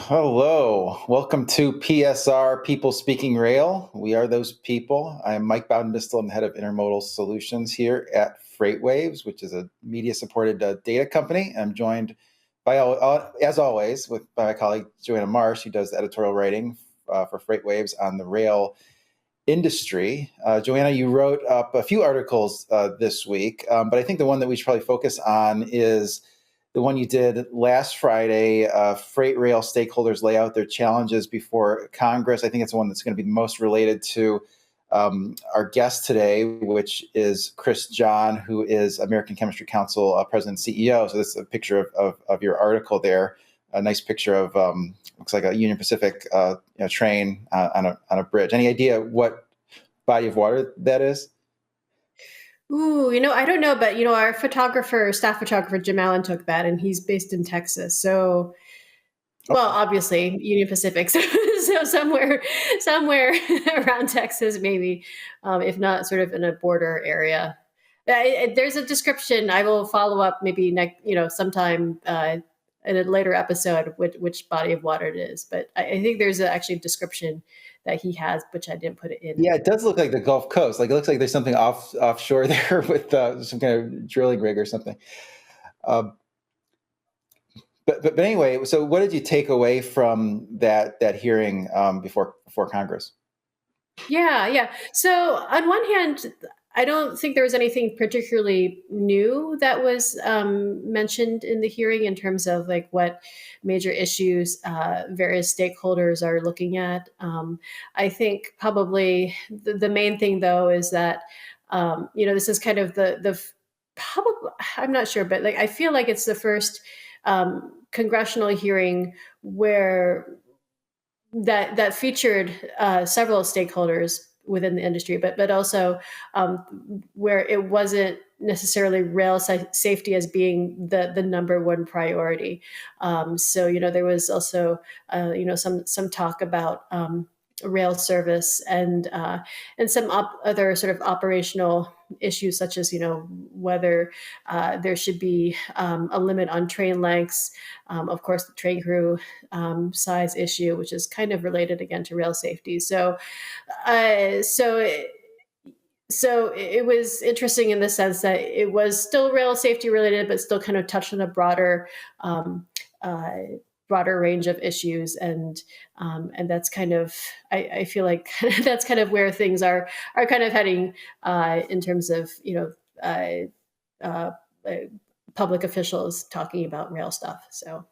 Hello. Welcome to PSR, People Speaking Rail. We are those people. I am Mike Baudendistel. I'm the head of intermodal solutions here at FreightWaves, which is a media-supported data company. I'm joined by, as always, by my colleague Joanna Marsh, who does the editorial writing for FreightWaves on the rail industry. Joanna, you wrote up a few articles this week, but I think the one that we should probably focus on is the one you did last Friday. Freight rail stakeholders lay out their challenges before Congress. I think it's the one that's going to be most related to our guest today, which is Chris Jahn, who is American Chemistry Council president and CEO. So this is a picture of your article there. A nice picture of looks like a Union Pacific train on a bridge. Any idea what body of water that is? Ooh, I don't know, but our staff photographer, Jim Allen took that, and he's based in Texas. So, well, obviously Union Pacific, so somewhere around Texas, maybe, if not sort of in a border area. There's a description. I will follow up maybe next, sometime in a later episode which body of water it is. But I think there's actually a description that he has, which I didn't put it in. Yeah, it does look like the Gulf Coast. Like it looks like there's something offshore there with some kind of drilling rig or something. But anyway, so what did you take away from that hearing before Congress? Yeah. So on one hand, I don't think there was anything particularly new that was mentioned in the hearing in terms of like what major issues various stakeholders are looking at. I think probably the main thing, though, is that this is kind of the probably, I'm not sure, but like I feel like it's the first congressional hearing where that featured several stakeholders within the industry, but also where it wasn't necessarily rail safety as being the number one priority. So there was also some talk about rail service and some other sort of operational issues, such as whether there should be a limit on train lengths. Of course, the train crew size issue, which is kind of related again to rail safety. So it was interesting in the sense that it was still rail safety related, but still kind of touched on a broader range of issues, and that's kind of I feel like that's kind of where things are kind of heading in terms of public officials talking about rail stuff. So.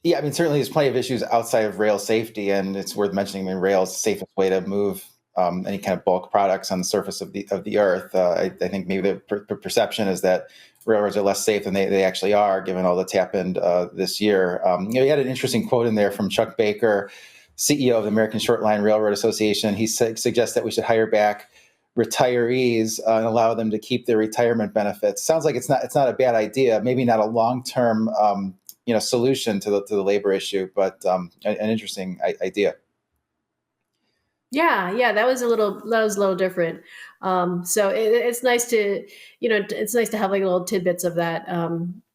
Yeah, I mean, certainly there's plenty of issues outside of rail safety, and it's worth mentioning. I mean, rail is the safest way to move any kind of bulk products on the surface of the earth. I think maybe the perception is that railroads are less safe than they actually are, given all that's happened this year. You had an interesting quote in there from Chuck Baker, CEO of the American Short Line Railroad Association. He suggests that we should hire back retirees and allow them to keep their retirement benefits. Sounds like it's not a bad idea. Maybe not a long-term solution to the labor issue, but an interesting idea. Yeah, that was a little different. So it's nice to have like little tidbits of that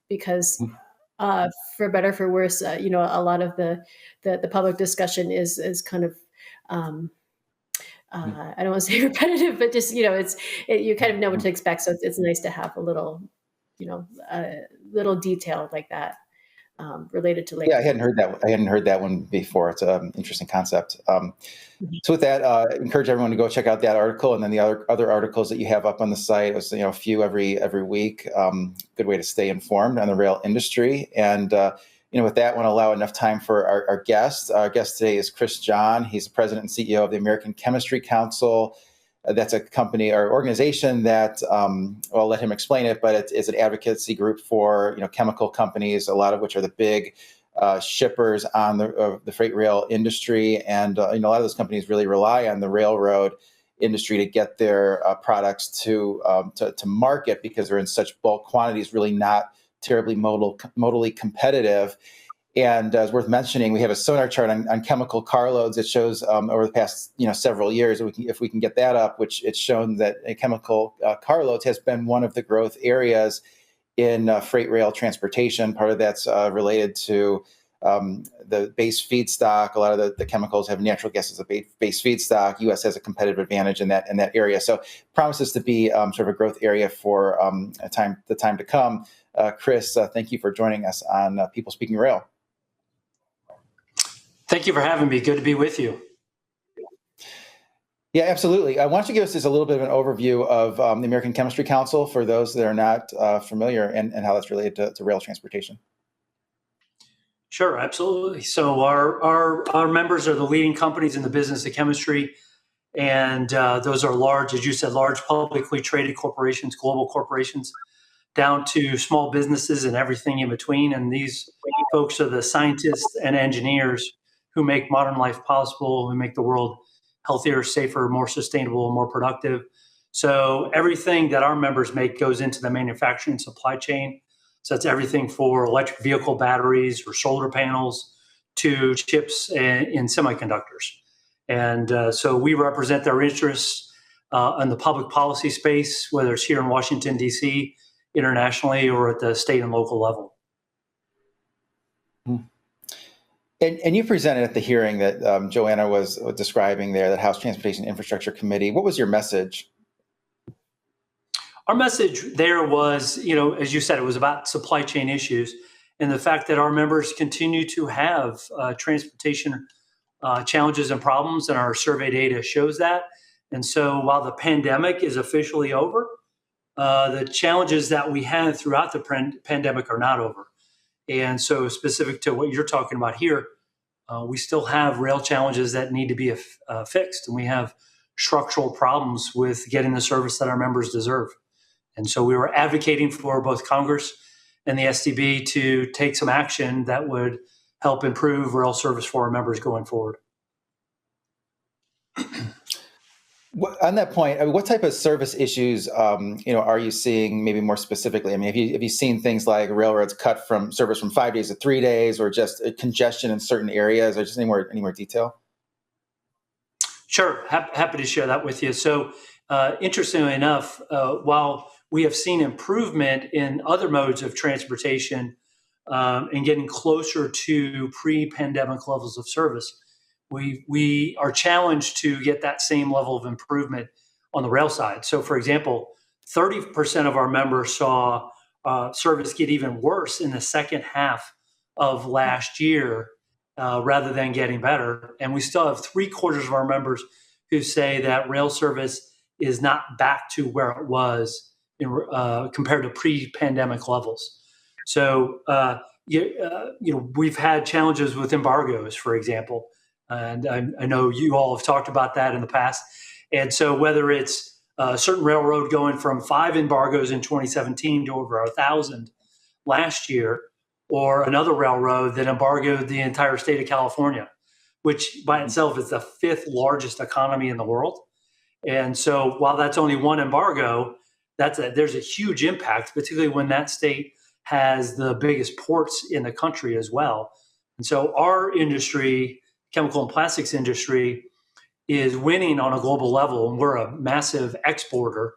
because for better for worse, a lot of the public discussion is kind of I don't want to say repetitive, but just you kind of know what to expect. So it's nice to have a little little detail like that. Related to labor. Yeah, I hadn't heard that one before. It's an interesting concept. So with that, I encourage everyone to go check out that article and then the other articles that you have up on the site. It's a few every week. Good way to stay informed on the rail industry. And with that, I want to allow enough time for our guest. Our guest today is Chris Jahn. He's the president and CEO of the American Chemistry Council. That's a company or organization that, I'll let him explain it, but it's an advocacy group for chemical companies, a lot of which are the big shippers on the freight rail industry, and a lot of those companies really rely on the railroad industry to get their products to market because they're in such bulk quantities, really not terribly modally competitive. And it's worth mentioning, we have a sonar chart on chemical carloads that shows over the past several years, if we can get that up, which it's shown that chemical carloads has been one of the growth areas in freight rail transportation. Part of that's related to the base feedstock. A lot of the chemicals have natural gas as a base feedstock. U.S. has a competitive advantage in that area. So promises to be sort of a growth area for the time to come. Chris, thank you for joining us on People Speaking Rail. Thank you for having me. Good to be with you. Yeah, absolutely. Why don't you give us just a little bit of an overview of the American Chemistry Council for those that are not familiar and how that's related to rail transportation? Sure, absolutely. So our members are the leading companies in the business of chemistry, and those are large, as you said, large publicly traded corporations, global corporations, down to small businesses and everything in between. And these folks are the scientists and engineers who make modern life possible, who make the world healthier, safer, more sustainable, more productive. So everything that our members make goes into the manufacturing supply chain. So that's everything for electric vehicle batteries or solar panels to chips in semiconductors. And so we represent their interests in the public policy space, whether it's here in Washington, D.C., internationally, or at the state and local level. And you presented at the hearing that Joanna was describing there, that House Transportation Infrastructure Committee. What was your message? Our message there was, as you said, it was about supply chain issues and the fact that our members continue to have transportation challenges and problems, and our survey data shows that. And so while the pandemic is officially over, the challenges that we had throughout the pandemic are not over. And so specific to what you're talking about here, we still have rail challenges that need to be fixed, and we have structural problems with getting the service that our members deserve. And so we were advocating for both Congress and the STB to take some action that would help improve rail service for our members going forward. On that point, what type of service issues, are you seeing maybe more specifically? I mean, have you seen things like railroads cut from service from 5 days to 3 days, or just congestion in certain areas, or just any more detail? Sure, happy to share that with you. So, interestingly enough, while we have seen improvement in other modes of transportation and getting closer to pre-pandemic levels of service, we are challenged to get that same level of improvement on the rail side. So, for example, 30% of our members saw service get even worse in the second half of last year rather than getting better. And we still have 3/4 of our members who say that rail service is not back to where it was compared to pre-pandemic levels. So, we've had challenges with embargoes, for example. And I know you all have talked about that in the past. And so whether it's a certain railroad going from 5 embargoes in 2017 to over 1,000 last year, or another railroad that embargoed the entire state of California, which by itself is the 5th largest economy in the world. And so while that's only one embargo, there's a huge impact, particularly when that state has the biggest ports in the country as well. And so our industry, chemical and plastics industry, is winning on a global level, and we're a massive exporter.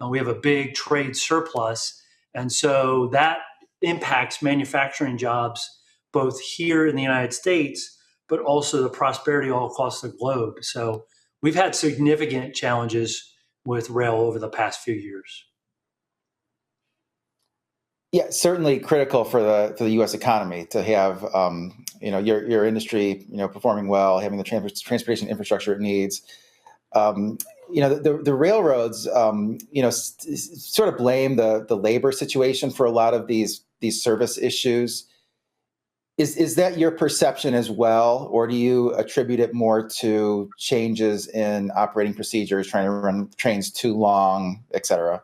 We have a big trade surplus, and so that impacts manufacturing jobs both here in the United States, but also the prosperity all across the globe. So we've had significant challenges with rail over the past few years. Yeah, certainly critical for the U.S. economy to have your industry performing well, having the transportation infrastructure it needs. The railroads sort of blame the labor situation for a lot of these service issues. Is that your perception as well, or do you attribute it more to changes in operating procedures, trying to run trains too long, et cetera?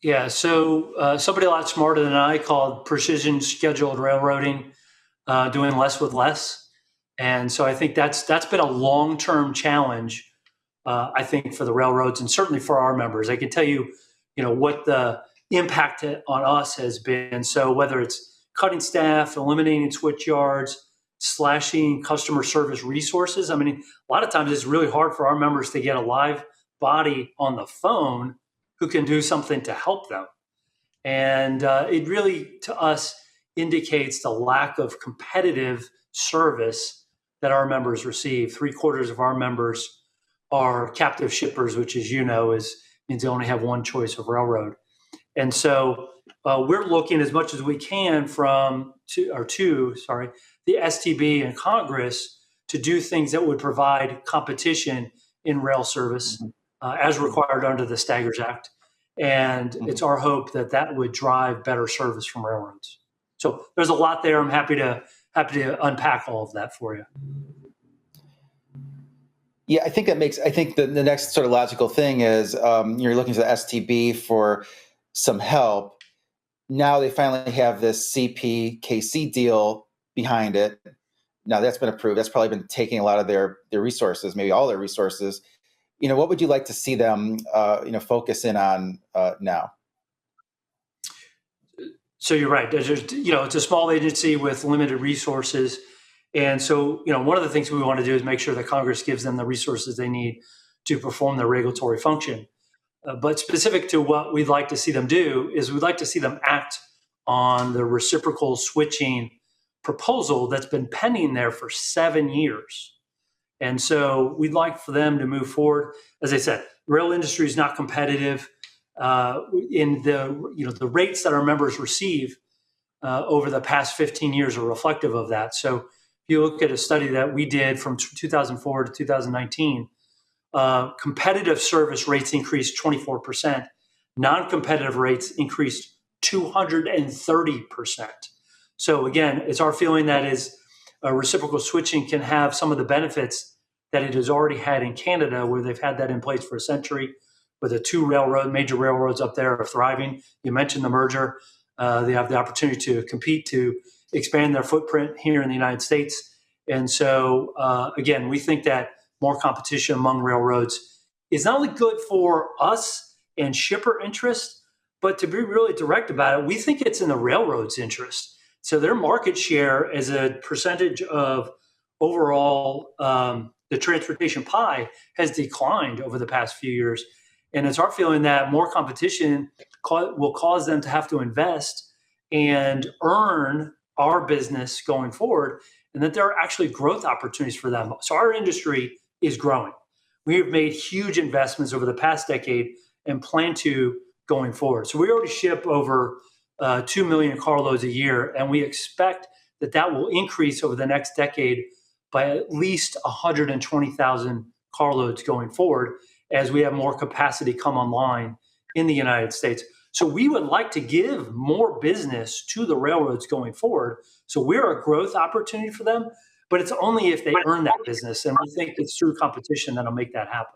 Yeah, so somebody a lot smarter than I called precision scheduled railroading, doing less with less. And so I think that's been a long-term challenge, I think, for the railroads and certainly for our members. I can tell you, what the impact on us has been. So whether it's cutting staff, eliminating switch yards, slashing customer service resources. I mean, a lot of times it's really hard for our members to get a live body on the phone who can do something to help them. And it really, to us, indicates the lack of competitive service that our members receive. 3/4 of our members are captive shippers, which, as you know, means they only have one choice of railroad. And so we're looking as much as we can to the STB and Congress to do things that would provide competition in rail service as required under the Staggers Act. And it's our hope that that would drive better service from railroads. So there's a lot there. I'm happy to unpack all of that for you. Yeah, I think the next sort of logical thing is you're looking to the STB for some help. Now they finally have this CPKC deal behind it. Now that's been approved. That's probably been taking a lot of their resources, maybe all their resources. What would you like to see them, focus in on now? So you're right. It's a small agency with limited resources. And so, one of the things we want to do is make sure that Congress gives them the resources they need to perform their regulatory function. But specific to what we'd like to see them do is we'd like to see them act on the reciprocal switching proposal that's been pending there for 7 years. And so we'd like for them to move forward. As I said, rail industry is not competitive in the rates that our members receive over the past 15 years are reflective of that. So if you look at a study that we did from 2004 to 2019, competitive service rates increased 24%. Non-competitive rates increased 230%. So again, it's our feeling that reciprocal switching can have some of the benefits that it has already had in Canada, where they've had that in place for a century, where the two major railroads up there are thriving. You mentioned the merger. They have the opportunity to compete to expand their footprint here in the United States. And so, again, we think that more competition among railroads is not only good for us and shipper interest, but to be really direct about it, we think it's in the railroad's interest. So their market share as a percentage of overall the transportation pie has declined over the past few years. And it's our feeling that more competition will cause them to have to invest and earn our business going forward, and that there are actually growth opportunities for them. So our industry is growing. We have made huge investments over the past decade and plan to going forward. So we already ship over 2 million carloads a year, and we expect that will increase over the next decade by at least 120,000 carloads going forward as we have more capacity come online in the United States. So we would like to give more business to the railroads going forward. So we're a growth opportunity for them, but it's only if they earn that business. And we think it's through competition that'll make that happen.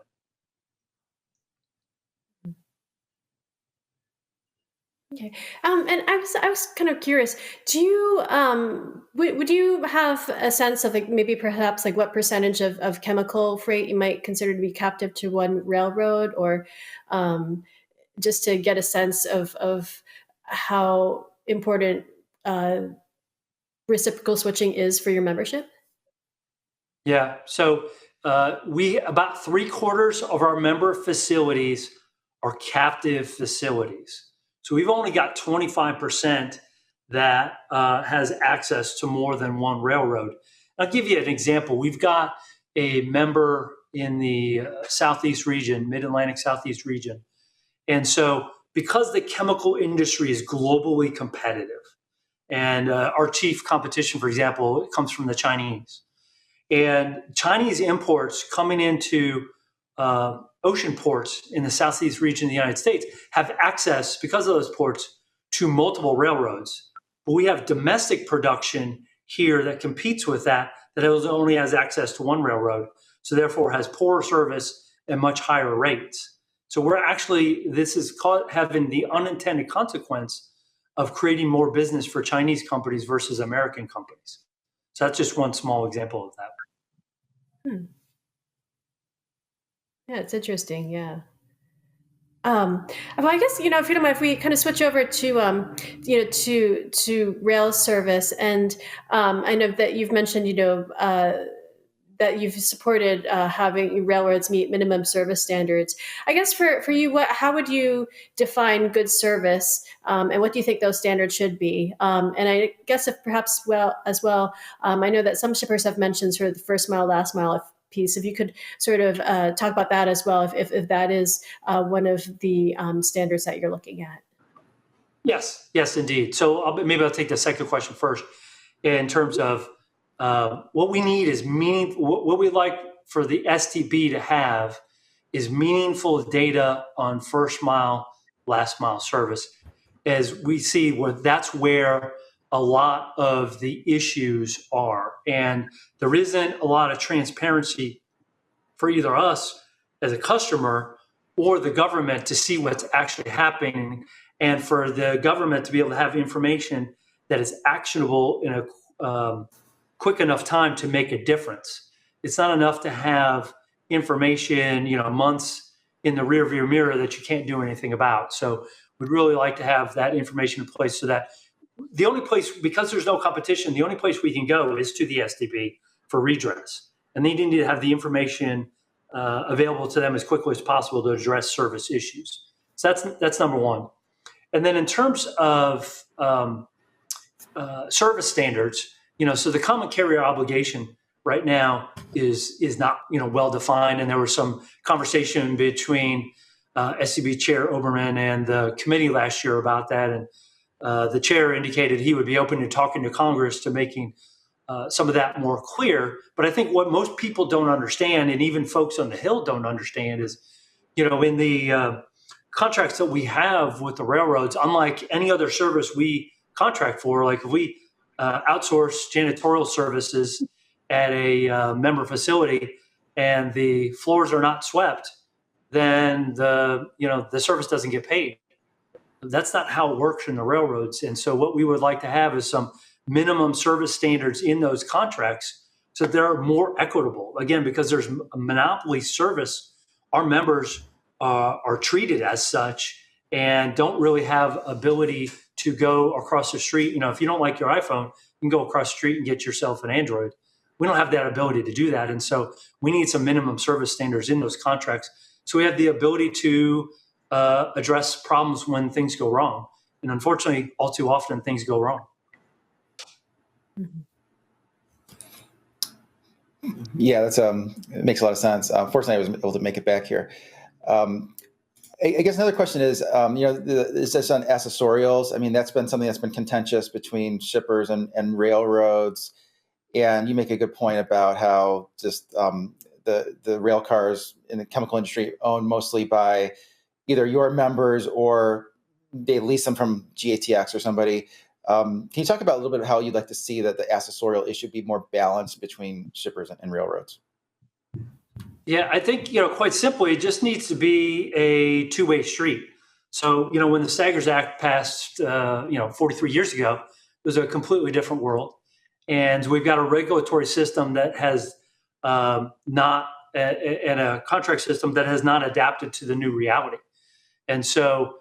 Okay. And I was kind of curious, do you, would you have a sense of maybe perhaps what percentage of chemical freight you might consider to be captive to one railroad, or just to get a sense of how important reciprocal switching is for your membership? Yeah. So about 3/4 of our member facilities are captive facilities. So we've only got 25% that has access to more than one railroad. I'll give you an example. We've got a member in the Southeast region, Mid-Atlantic Southeast region. And so because the chemical industry is globally competitive, and our chief competition, for example, comes from the Chinese. And Chinese imports coming into ocean ports in the Southeast region of the United States have access, because of those ports, to multiple railroads. But we have domestic production here that competes with that only has access to one railroad, so therefore has poorer service and much higher rates. So this is having the unintended consequence of creating more business for Chinese companies versus American companies. So that's just one small example of that. Yeah, it's interesting. Yeah. Well, I guess, if you don't mind, if we kind of switch over to, to rail service, and I know that you've mentioned, that that you've supported having railroads meet minimum service standards. I guess for you, how would you define good service, and what do you think those standards should be? And I guess if perhaps I know that some shippers have mentioned sort of the first mile, last mile piece. If you could sort of talk about that as well, if that is one of the standards that you're looking at. Yes, indeed. So maybe I'll take the second question first. In terms of what we need is what we like for the STB to have is meaningful data on first mile, last mile service. As we see, that's where a lot of the issues are. And there isn't a lot of transparency for either us as a customer or the government to see what's actually happening, and for the government to be able to have information that is actionable in a quick enough time to make a difference. It's not enough to have information, months in the rearview mirror that you can't do anything about. So we'd really like to have that information in place so that the only place, because there's no competition, the only place we can go is to the STB for redress. And they need to have the information available to them as quickly as possible to address service issues. So that's number one. And then in terms of service standards, so the common carrier obligation right now is not well defined, and there was some conversation between SCB Chair Oberman and the committee last year about that, and the chair indicated he would be open to talking to Congress to making some of that more clear. But I think what most people don't understand, and even folks on the Hill don't understand, is in the contracts that we have with the railroads, unlike any other service we contract for, like if we outsource janitorial services at a member facility and the floors are not swept, then the service doesn't get paid. That's not how it works in the railroads. And so what we would like to have is some minimum service standards in those contracts so that they're more equitable. Again, because there's a monopoly service, our members are treated as such and don't really have ability to go across the street. If you don't like your iPhone, you can go across the street and get yourself an Android. We don't have that ability to do that. And so we need some minimum service standards in those contracts so we have the ability to address problems when things go wrong. And unfortunately, all too often, things go wrong. Yeah, it makes a lot of sense. Fortunately, I was able to make it back here. I guess another question is, is this on accessorials? I mean, that's been something that's been contentious between shippers and railroads. And you make a good point about how just the rail cars in the chemical industry owned mostly by either your members or they lease them from GATX or somebody. Can you talk about a little bit of how you'd like to see that the accessorial issue be more balanced between shippers and railroads? Yeah, I think, quite simply, it just needs to be a two-way street. So, when the Staggers Act passed, 43 years ago, it was a completely different world. And we've got a regulatory system that has and a contract system that has not adapted to the new reality. And so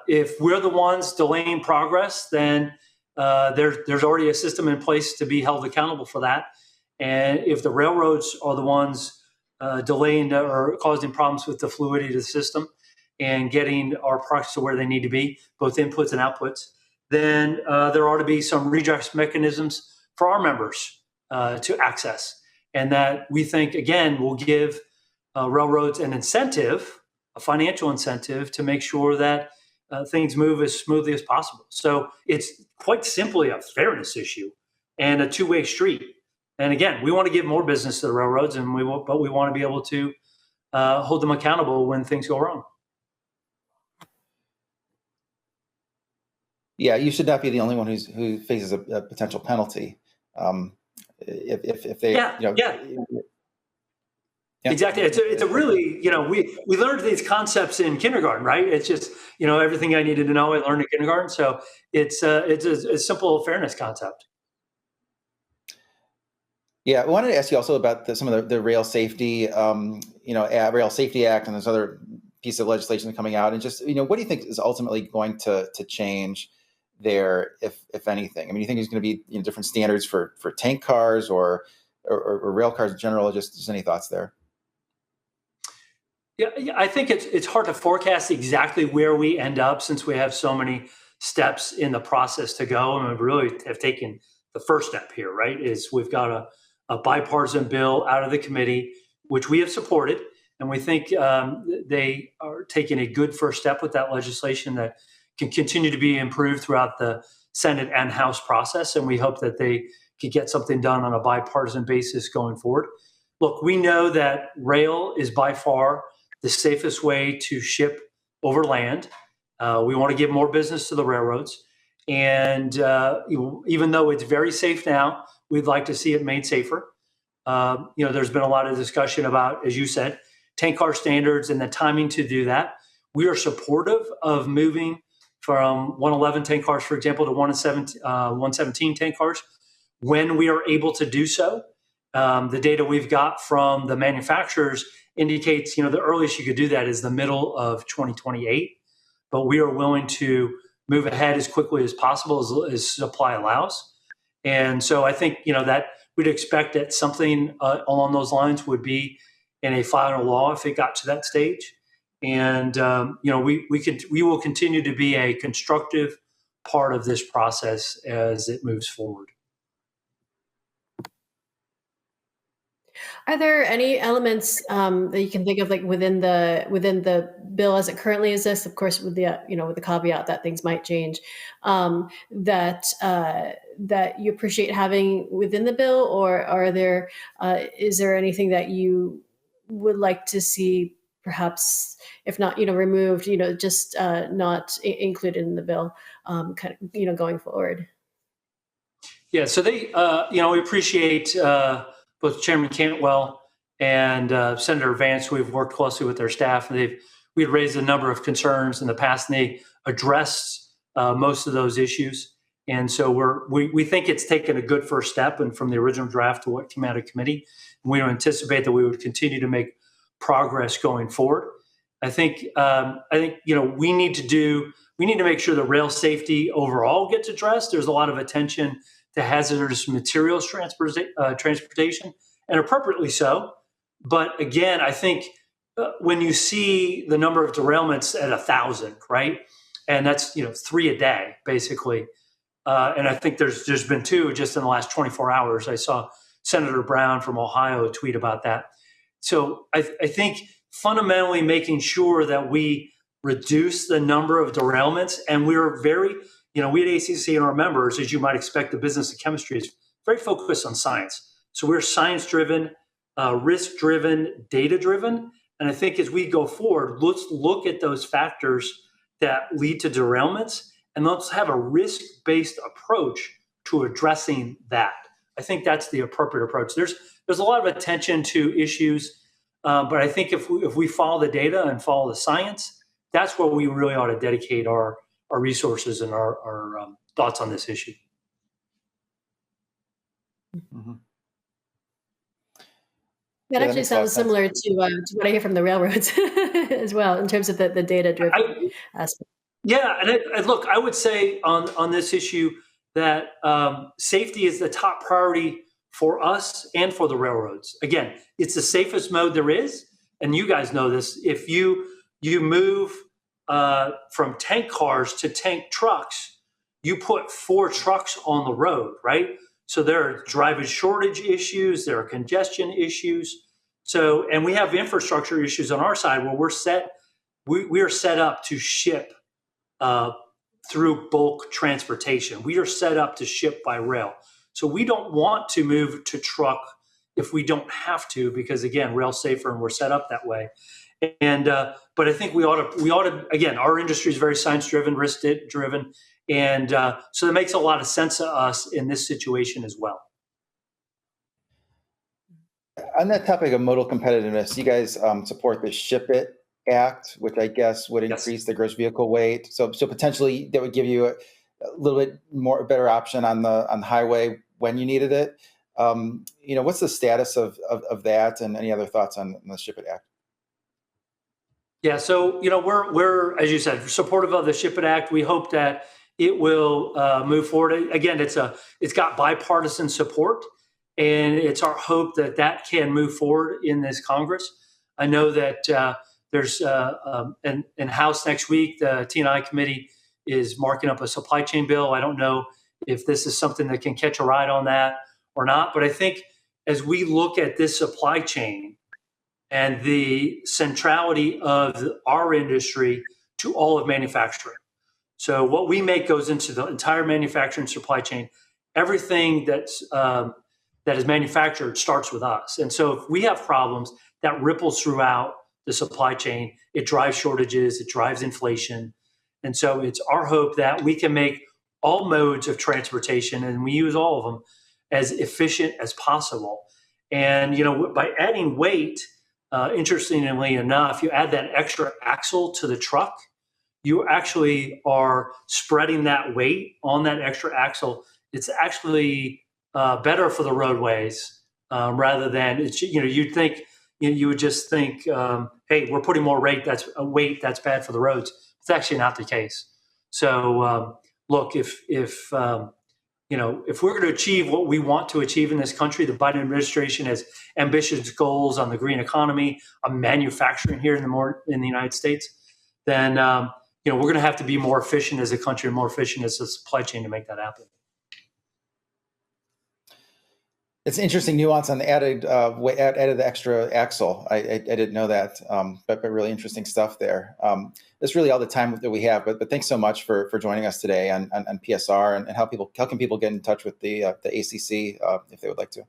if we're the ones delaying progress, then there's already a system in place to be held accountable for that. And if the railroads are the ones delaying or causing problems with the fluidity of the system and getting our products to where they need to be, both inputs and outputs, then there ought to be some redress mechanisms for our members to access. And that we think, again, will give railroads an incentive, a financial incentive, to make sure that things move as smoothly as possible. So it's quite simply a fairness issue and a two-way street. And again, we want to give more business to the railroads, but we want to be able to hold them accountable when things go wrong. Yeah, you should not be the only one who faces a potential penalty. If they, Exactly. It's a really, we learned these concepts in kindergarten, right? It's just, everything I needed to know I learned in kindergarten. So it's a simple fairness concept. Yeah, I wanted to ask you also about some of the rail safety, Rail Safety Act and there's other pieces of legislation coming out, and just, what do you think is ultimately going to change there, if anything? I mean, you think there's going to be different standards for tank cars, or or rail cars in general? Just any thoughts there? Yeah, I think it's hard to forecast exactly where we end up since we have so many steps in the process to go, and we really have taken the first step here. Right, is we've got a bipartisan bill out of the committee, which we have supported, and we think they are taking a good first step with that legislation that can continue to be improved throughout the Senate and House process, and we hope that they can get something done on a bipartisan basis going forward. Look, we know that rail is by far the safest way to ship over land. We want to give more business to the railroads. And even though it's very safe now, we'd like to see it made safer. There's been a lot of discussion about, as you said, tank car standards and the timing to do that. We are supportive of moving from 111 tank cars, for example, to 117 tank cars when we are able to do so. The data we've got from the manufacturers indicates, the earliest you could do that is the middle of 2028, but we are willing to move ahead as quickly as possible as supply allows. And so I think, that we'd expect that something along those lines would be in a final law if it got to that stage. And, we will continue to be a constructive part of this process as it moves forward. Are there any elements that you can think of, like within the bill as it currently exists? Of course, with the with the caveat that things might change, that you appreciate having within the bill, or is there anything that you would like to see, perhaps, if not removed, just not included in the bill, going forward? Yeah, so we appreciate. Both Chairman Cantwell and Senator Vance. We've worked closely with their staff, and we had raised a number of concerns in the past, and they addressed most of those issues. And so we think it's taken a good first step, and from the original draft to what came out of committee, and we don't anticipate that we would continue to make progress going forward. I think we need to make sure that rail safety overall gets addressed. There's a lot of attention to hazardous materials transportation, and appropriately so. But again, I think when you see the number of derailments at 1,000, right, and that's 3 a day basically, and I think there's been 2 just in the last 24 hours. I saw Senator Brown from Ohio tweet about that. So I think fundamentally making sure that we reduce the number of derailments, and we're very we at ACC and our members, as you might expect, the business of chemistry is very focused on science. So we're science-driven, risk-driven, data-driven. And I think as we go forward, let's look at those factors that lead to derailments, and let's have a risk-based approach to addressing that. I think that's the appropriate approach. There's a lot of attention to issues, but I think if we follow the data and follow the science, that's where we really ought to dedicate our resources and our thoughts on this issue. Mm-hmm. That actually sounds similar to what I hear from the railroads as well, in terms of the data-driven aspect. Yeah, and look, I would say on this issue that safety is the top priority for us and for the railroads. Again, it's the safest mode there is, and you guys know this. If you move from tank cars to tank trucks, you put 4 trucks on the road, right? So there are driver shortage issues, there are congestion issues. So, and we have infrastructure issues on our side where we are set up to ship through bulk transportation. We are set up to ship by rail. So we don't want to move to truck if we don't have to, because again, rail's safer and we're set up that way. And but I think we ought to again, our industry is very science driven, risk driven, and so it makes a lot of sense to us in this situation as well. On that topic of modal competitiveness, you guys support the Ship It Act, which I guess would increase the gross vehicle weight. So potentially that would give you a little bit more better option on the highway when you needed it. What's the status of that, and any other thoughts on the Ship It Act? Yeah, so we're as you said, supportive of the Ship It Act. We hope that it will move forward. Again, it's got bipartisan support, And it's our hope that that can move forward in this Congress. I know that there's in House next week, the T&I committee is marking up a supply chain bill. I don't know if this is something that can catch a ride on that or not. But I think as we look at this supply chain and the centrality of our industry to all of manufacturing. So what we make goes into the entire manufacturing supply chain. Everything that is manufactured starts with us. And so if we have problems, that ripples throughout the supply chain. It drives shortages, it drives inflation. And so it's our hope that we can make all modes of transportation, and we use all of them, as efficient as possible. And, by adding weight, interestingly enough, you add that extra axle to the truck, you actually are spreading that weight on that extra axle. It's actually better for the roadways rather than it's. You'd think you would just think, hey, we're putting more weight. That's bad for the roads. It's actually not the case. So look, if we're going to achieve what we want to achieve in this country, the Biden administration has ambitious goals on the green economy, on manufacturing here in the United States, then we're going to have to be more efficient as a country and more efficient as a supply chain to make that happen. It's an interesting nuance on the added the extra axle. I didn't know that, but really interesting stuff there. That's really all the time that we have. But thanks so much for joining us today on PSR and how can people get in touch with the ACC if they would like to.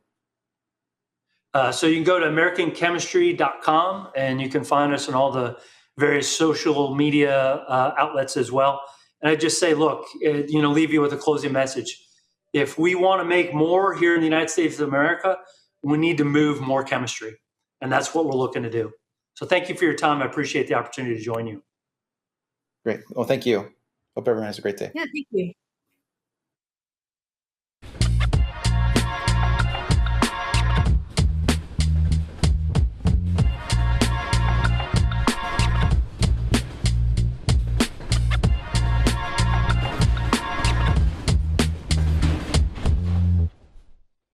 So you can go to AmericanChemistry.com and you can find us on all the various social media outlets as well. And I just say, look, leave you with a closing message. If we want to make more here in the United States of America, we need to move more chemistry. And that's what we're looking to do. So thank you for your time. I appreciate the opportunity to join you. Great. Well, thank you. Hope everyone has a great day. Yeah, thank you.